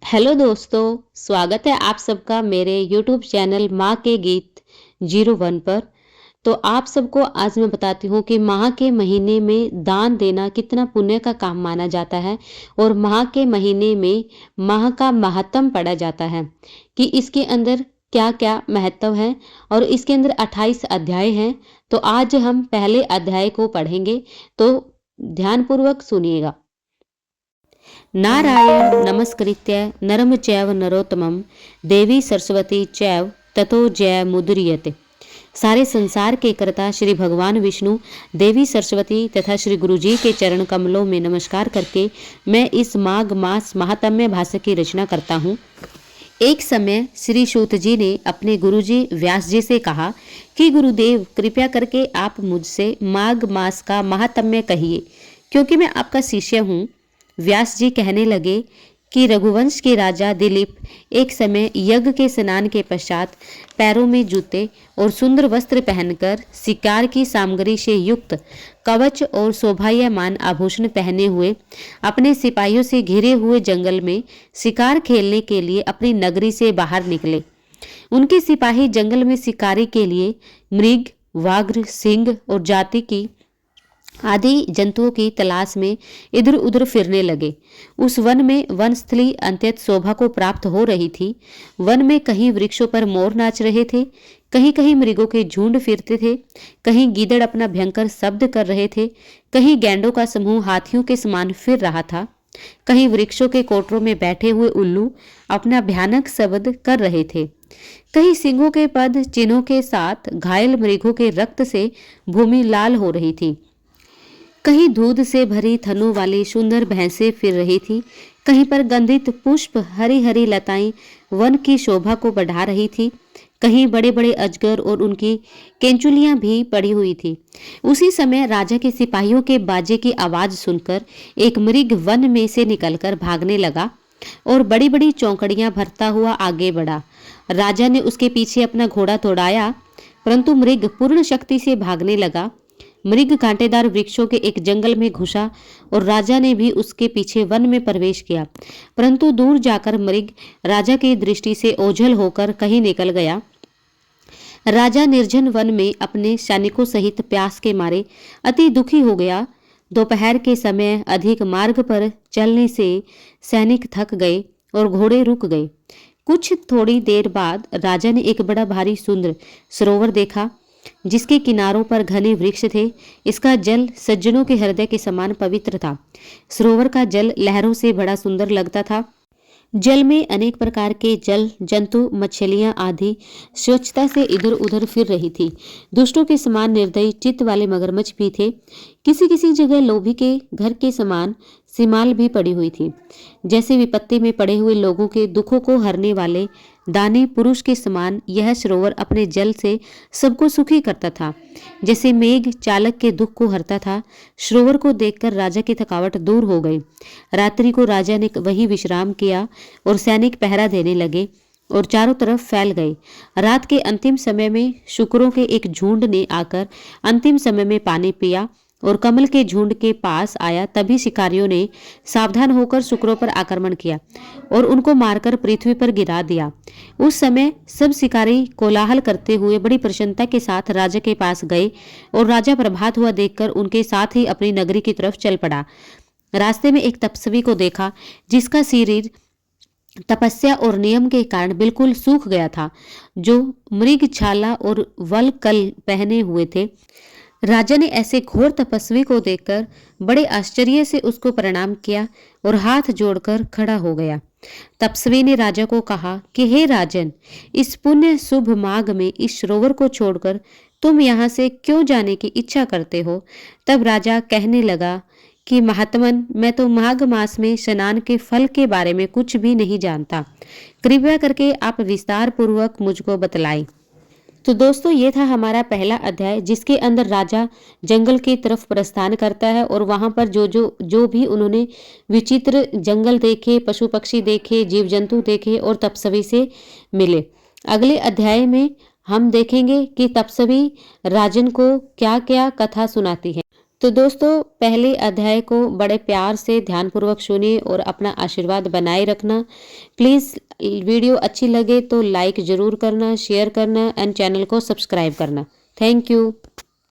Hello दोस्तों, स्वागत है आप सबका मेरे यूट्यूब चैनल माँ के गीत 01 पर। तो आप सबको आज मैं बताती हूँ कि माह के महीने में दान देना कितना पुण्य का काम माना जाता है और माह के महीने में माह का महत्व पढ़ा जाता है कि इसके अंदर क्या-क्या महत्व है और इसके अंदर 28 अध्याय हैं। तो आज हम पहले अध्याय को पढ़ेंगे, तो ध्यानपूर्वक सुनिएगा। नारायण नमस्कृत्य नरम चैव नरोत्तमं देवी सरस्वती चैव ततो जय मुद्रियते। सारे संसार के कर्ता श्री भगवान विष्णु, देवी सरस्वती तथा श्री गुरुजी के चरण कमलों में नमस्कार करके मैं इस माघ मास महात्म्य भाष्य की रचना करता हूँ। एक समय श्री सूत जी ने अपने गुरुजी व्यास जी से कहा कि गुरुदेव, कृपया करके आप मुझसे माघ मास का महात्म्य कहिए, क्योंकि मैं आपका शिष्य हूँ। व्यास जी कहने लगे कि रघुवंश के राजा दिलीप एक समय यज्ञ के स्नान के पश्चात पैरों में जूते और सुंदर वस्त्र पहनकर शिकार की सामग्री से युक्त कवच और शोभायमान आभूषण पहने हुए अपने सिपाहियों से घिरे हुए जंगल में शिकार खेलने के लिए अपनी नगरी से बाहर निकले। उनके सिपाही जंगल में शिकारी के लिए मृग, व्याघ्र, सिंह और जाति की आदि जंतुओं की तलाश में इधर उधर फिरने लगे। उस वन में वनस्थली अत्यंत शोभा को प्राप्त हो रही थी। वन में कहीं वृक्षों पर मोर नाच रहे थे, कहीं कहीं मृगों के झुंड फिरते थे, कहीं गीदड़ अपना भयंकर शब्द कर रहे थे, कहीं गैंडों का समूह हाथियों के समान फिर रहा था, कहीं वृक्षों के कोटरों में बैठे हुए उल्लू अपना भयानक शब्द कर रहे थे, कहीं सिंहों के पद चिन्हों के साथ घायल मृगों के रक्त से भूमि लाल हो रही थी, कहीं दूध से भरी थनों वाली सुंदर भैंसें फिर रही थी, कहीं पर गंधित पुष्प हरी हरी लताएं वन की शोभा को बढ़ा रही थी, कहीं बड़े बड़े अजगर और उनकी केंचुलियां भी पड़ी हुई थी। उसी समय राजा के सिपाहियों के बाजे की आवाज सुनकर एक मृग वन में से निकलकर भागने लगा और बड़ी बड़ी चौकड़ियां भरता हुआ आगे बढ़ा। राजा ने उसके पीछे अपना घोड़ा दौड़ाया, परंतु मृग पूर्ण शक्ति से भागने लगा। मृग कांटेदार वृक्षों के एक जंगल में घुसा और राजा ने भी उसके पीछे वन में प्रवेश किया, परंतु दूर जाकर मृग राजा की दृष्टि से ओझल होकर कहीं निकल गया। राजा निर्जन वन में अपने सैनिकों सहित प्यास के मारे अति दुखी हो गया। दोपहर के समय अधिक मार्ग पर चलने से सैनिक थक गए और घोड़े रुक गए। कुछ थोड़ी देर बाद राजा ने एक बड़ा भारी सुंदर सरोवर देखा, जिसके किनारों पर घने वृक्ष थे। इसका जल सज्जनों के हृदय के समान पवित्र था। सरोवर का जल लहरों से बड़ा सुंदर लगता था। जल में अनेक प्रकार के जल जंतु, मछलियां आदि स्वच्छता से इधर उधर फिर रही थी। दुष्टों के समान निर्दयी चित्त वाले मगरमच्छ भी थे। किसी किसी जगह लोभी के घर के समान सिमाल भी पड़ी हुई थी। जैसे विपत्ति में पड़े हुए लोगों के दुखों को हरने वाले दानी पुरुष के समान यह सरोवर अपने जल से सबको सुखी करता था। जैसे मेघ चालक के दुख को हरता था, सरोवर को देखकर राजा की थकावट दूर हो गई। रात्रि को राजा ने वहीं विश्राम किया और सैनिक पहरा देने लगे और चारों तरफ फैल गए। रात के अंतिम समय में शुकरों के एक झुंड ने आकर अंतिम समय में पानी पिया और कमल के झुंड के पास आया। तभी शिकारियों ने सावधान होकर शुकरों पर आक्रमण किया और उनको मारकर पृथ्वी पर गिरा दिया। उस समय सब शिकारी कोलाहल करते हुए बड़ी प्रसन्नता के साथ राजा के पास गए और राजा प्रभात हुआ देखकर उनके साथ ही अपनी नगरी की तरफ चल पड़ा। रास्ते में एक तपस्वी को देखा, जिसका शरीर तपस्या और नियम के कारण बिल्कुल सूख गया था, जो मृग छाला और वलकल पहने हुए थे। राजा ने ऐसे घोर तपस्वी को देखकर बड़े आश्चर्य से उसको प्रणाम किया और हाथ जोड़कर खड़ा हो गया। तपस्वी ने राजा को कहा कि हे राजन, इस पुण्य शुभ माघ में इस सरोवर को छोड़कर तुम यहाँ से क्यों जाने की इच्छा करते हो? तब राजा कहने लगा कि महात्मन, मैं तो माघ मास में स्नान के फल के बारे में कुछ भी नहीं जानता। कृपया करके आप विस्तार पूर्वक मुझको बतलाएं। तो दोस्तों, ये था हमारा पहला अध्याय, जिसके अंदर राजा जंगल की तरफ प्रस्थान करता है और वहां पर जो भी उन्होंने विचित्र जंगल देखे, पशु पक्षी देखे, जीव जंतु देखे और तपस्वी से मिले। अगले अध्याय में हम देखेंगे कि तपस्वी राजन को क्या क्या कथा सुनाती है। तो दोस्तों पहले अध्याय को बड़े प्यार से ध्यानपूर्वक सुनिए और अपना आशीर्वाद बनाए रखना। प्लीज़ वीडियो अच्छी लगे तो लाइक ज़रूर करना, शेयर करना एंड चैनल को सब्सक्राइब करना। Thank you.